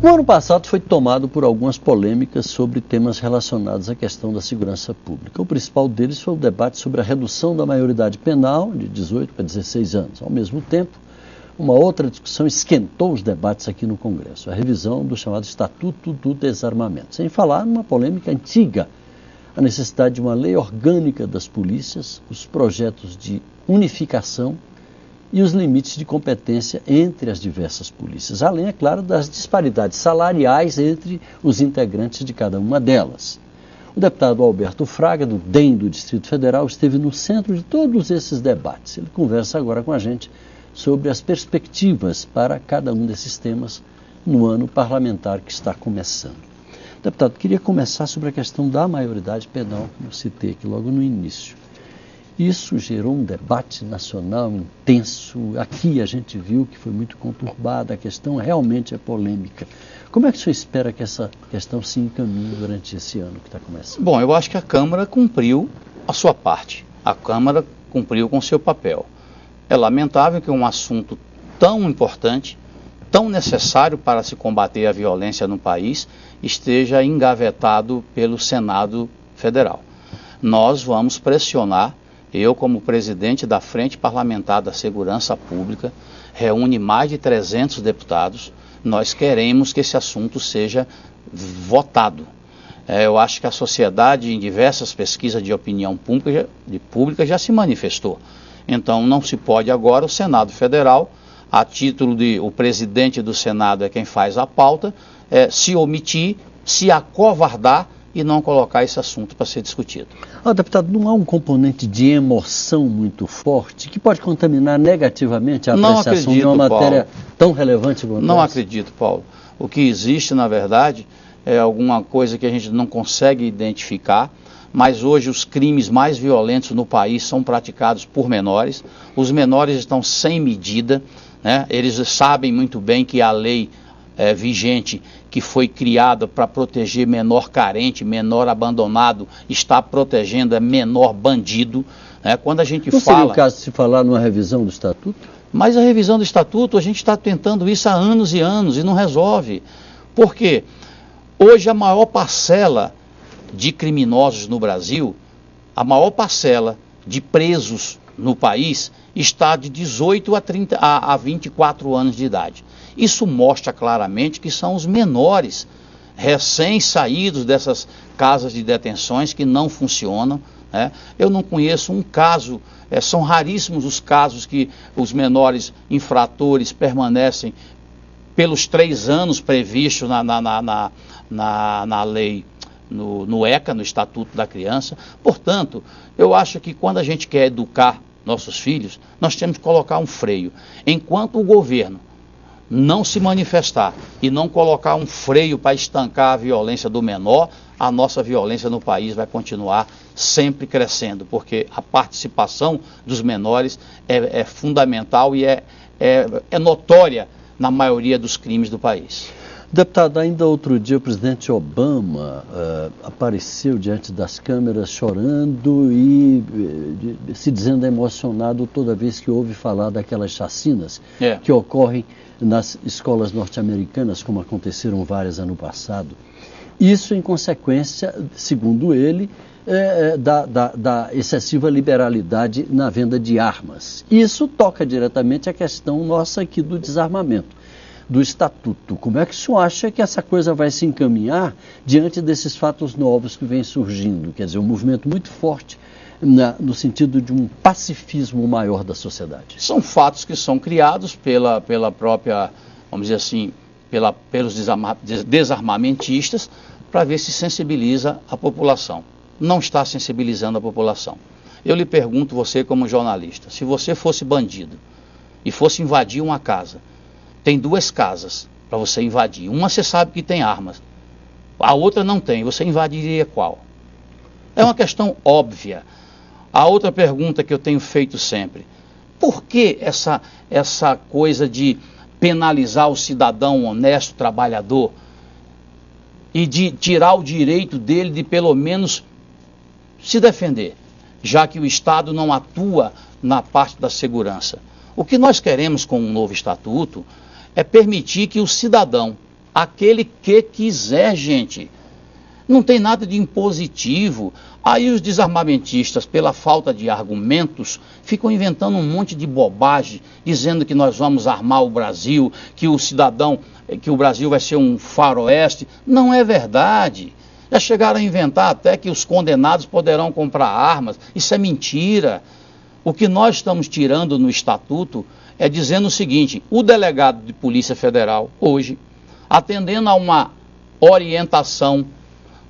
O ano passado foi tomado por algumas polêmicas sobre temas relacionados à questão da segurança pública. O principal deles foi o debate sobre a redução da maioridade penal de 18 para 16 anos. Ao mesmo tempo, uma outra discussão esquentou os debates aqui no Congresso, a revisão do chamado Estatuto do Desarmamento. Sem falar numa polêmica antiga, a necessidade de uma lei orgânica das polícias, os projetos de unificação e os limites de competência entre as diversas polícias, além, é claro, das disparidades salariais entre os integrantes de cada uma delas. O deputado Alberto Fraga, do DEM do Distrito Federal, esteve no centro de todos esses debates. Ele conversa agora com a gente sobre as perspectivas para cada um desses temas no ano parlamentar que está começando. Deputado, queria começar sobre a questão da maioridade penal, como eu citei aqui logo no início. Isso gerou um debate nacional intenso. Aqui a gente viu que foi muito conturbada, a questão realmente é polêmica. Como é que o senhor espera que essa questão se encaminhe durante esse ano que está começando? Bom, eu acho que a Câmara cumpriu a sua parte. A Câmara cumpriu com o seu papel. É lamentável que um assunto tão importante, tão necessário para se combater a violência no país, esteja engavetado pelo Senado Federal. Nós vamos pressionar. Eu, como presidente da Frente Parlamentar da Segurança Pública, reúne mais de 300 deputados, nós queremos que esse assunto seja votado. Eu acho que a sociedade, em diversas pesquisas de opinião pública já se manifestou. Então, não se pode agora o Senado Federal, a título de o presidente do Senado é quem faz a pauta, se omitir, se acovardar, e não colocar esse assunto para ser discutido. Deputado, não há um componente de emoção muito forte que pode contaminar negativamente a apreciação de uma matéria tão relevante quanto essa? Não acredito, Paulo. O que existe, na verdade, é alguma coisa que a gente não consegue identificar, mas hoje os crimes mais violentos no país são praticados por menores. Os menores estão sem medida, né? Eles sabem muito bem que a lei vigente, que foi criada para proteger menor carente, menor abandonado, está protegendo menor bandido. Né? Quando a gente não seria o caso de se falar numa revisão do Estatuto? Mas a revisão do Estatuto, a gente está tentando isso há anos e anos e não resolve. Por quê? Hoje a maior parcela de criminosos no Brasil, a maior parcela de presos no país está de 18 a 24 anos de idade. Isso mostra claramente que são os menores, recém-saídos dessas casas de detenções que não funcionam. Né? Eu não conheço um caso, são raríssimos os casos que os menores infratores permanecem pelos 3 anos previstos na lei, no ECA, no Estatuto da Criança. Portanto, eu acho que quando a gente quer educar nossos filhos, nós temos que colocar um freio. Enquanto o governo não se manifestar e não colocar um freio para estancar a violência do menor, a nossa violência no país vai continuar sempre crescendo, porque a participação dos menores é fundamental e é notória na maioria dos crimes do país. Deputado, ainda outro dia o presidente Obama apareceu diante das câmeras chorando e se dizendo emocionado toda vez que ouve falar daquelas chacinas que ocorrem nas escolas norte-americanas, como aconteceram várias ano passado. Isso em consequência, segundo ele, da excessiva liberalidade na venda de armas. Isso toca diretamente a questão nossa aqui do desarmamento, do Estatuto. Como é que o senhor acha que essa coisa vai se encaminhar diante desses fatos novos que vêm surgindo? Quer dizer, um movimento muito forte no sentido de um pacifismo maior da sociedade. São fatos que são criados pela própria, vamos dizer assim, pelos desarmamentistas, para ver se sensibiliza a população. Não está sensibilizando a população. Eu lhe pergunto, você como jornalista, se você fosse bandido e fosse invadir uma casa, tem 2 casas para você invadir. Uma você sabe que tem armas, a outra não tem. Você invadiria qual? É uma questão óbvia. A outra pergunta que eu tenho feito sempre: por que essa coisa de penalizar o cidadão honesto, trabalhador, e de tirar o direito dele de pelo menos se defender, já que o Estado não atua na parte da segurança? O que nós queremos com um novo estatuto é permitir que o cidadão, aquele que quiser, gente. Não tem nada de impositivo. Aí os desarmamentistas, pela falta de argumentos, ficam inventando um monte de bobagem, dizendo que nós vamos armar o Brasil, que o Brasil vai ser um faroeste. Não é verdade. Já chegaram a inventar até que os condenados poderão comprar armas. Isso é mentira. O que nós estamos tirando no estatuto é dizendo o seguinte: o delegado de Polícia Federal, hoje, atendendo a uma orientação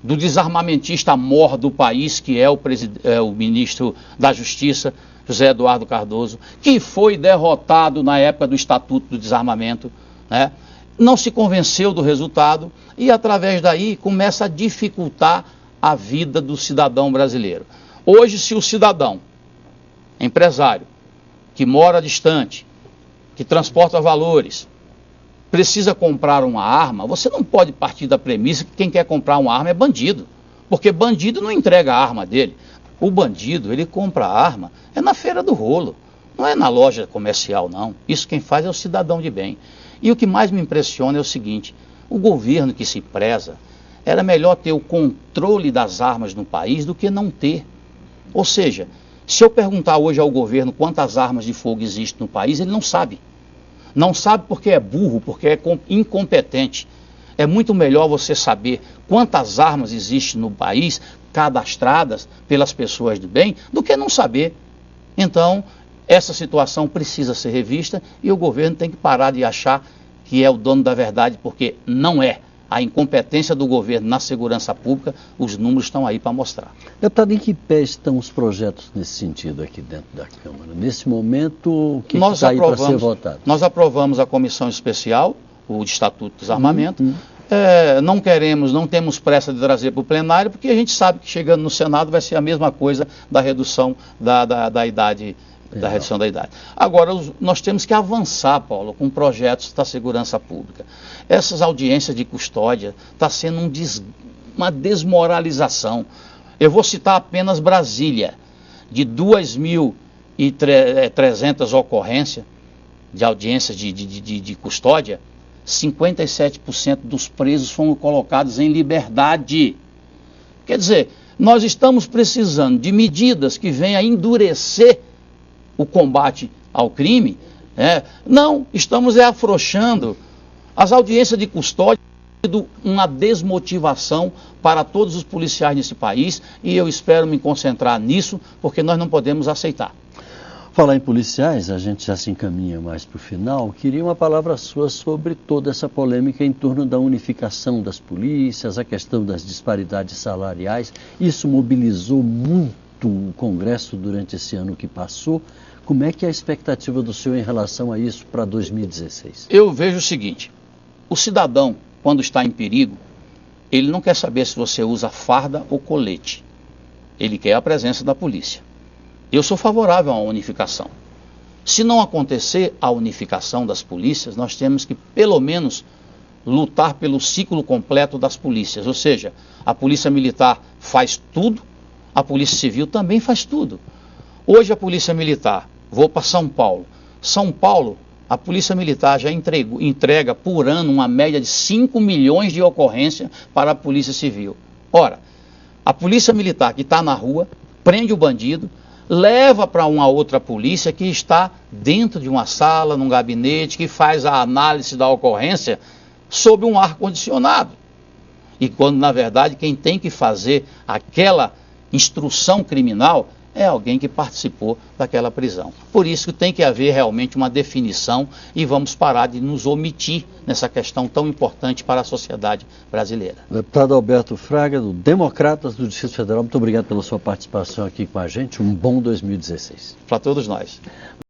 do desarmamentista mor do país, que é o ministro da Justiça, José Eduardo Cardoso, que foi derrotado na época do Estatuto do Desarmamento, né? Não se convenceu do resultado e, através daí, começa a dificultar a vida do cidadão brasileiro. Hoje, se o cidadão, empresário, que mora distante, que transporta valores, precisa comprar uma arma, você não pode partir da premissa que quem quer comprar uma arma é bandido, porque bandido não entrega a arma dele. O bandido, ele compra a arma, é na feira do rolo, não é na loja comercial, não. Isso quem faz é o cidadão de bem. E o que mais me impressiona é o seguinte: o governo que se preza, era melhor ter o controle das armas no país do que não ter. Ou seja, se eu perguntar hoje ao governo quantas armas de fogo existem no país, ele não sabe. Não sabe porque é burro, porque é incompetente. É muito melhor você saber quantas armas existem no país, cadastradas pelas pessoas de bem, do que não saber. Então, essa situação precisa ser revista e o governo tem que parar de achar que é o dono da verdade, porque não é. A incompetência do governo na segurança pública, os números estão aí para mostrar. Deputado, em que pé estão os projetos nesse sentido aqui dentro da Câmara? Nesse momento, o que está aí para ser votado? Nós aprovamos a comissão especial, o Estatuto do Desarmamento. Não temos pressa de trazer para o plenário, porque a gente sabe que chegando no Senado vai ser a mesma coisa da redução da idade. Redução da idade. Agora, nós temos que avançar, Paulo, com projetos da segurança pública. Essas audiências de custódia está sendo uma desmoralização. Eu vou citar apenas Brasília, de 2.300 ocorrências de audiências de custódia, 57% dos presos foram colocados em liberdade. Quer dizer, nós estamos precisando de medidas que venham a endurecer o combate ao crime. Não, estamos afrouxando. As audiências de custódia têm sido uma desmotivação para todos os policiais nesse país e eu espero me concentrar nisso, porque nós não podemos aceitar. Falar em policiais, a gente já se encaminha mais para o final. Queria uma palavra sua sobre toda essa polêmica em torno da unificação das polícias, a questão das disparidades salariais. Isso mobilizou muito o Congresso durante esse ano que passou. Como é que é a expectativa do senhor em relação a isso para 2016? Eu vejo o seguinte: o cidadão, quando está em perigo, ele não quer saber se você usa farda ou colete. Ele quer a presença da polícia. Eu sou favorável à unificação. Se não acontecer a unificação das polícias, nós temos que, pelo menos, lutar pelo ciclo completo das polícias. Ou seja, a polícia militar faz tudo, a polícia civil também faz tudo. Hoje a polícia militar, vou para São Paulo. São Paulo, a polícia militar já entrega por ano uma média de 5 milhões de ocorrências para a polícia civil. Ora, a polícia militar que está na rua, prende o bandido, leva para uma outra polícia que está dentro de uma sala, num gabinete, que faz a análise da ocorrência sob um ar-condicionado. E quando, na verdade, quem tem que fazer aquela instrução criminal é alguém que participou daquela prisão. Por isso que tem que haver realmente uma definição e vamos parar de nos omitir nessa questão tão importante para a sociedade brasileira. Deputado Alberto Fraga, do Democratas do Distrito Federal, muito obrigado pela sua participação aqui com a gente. Um bom 2016. Para todos nós.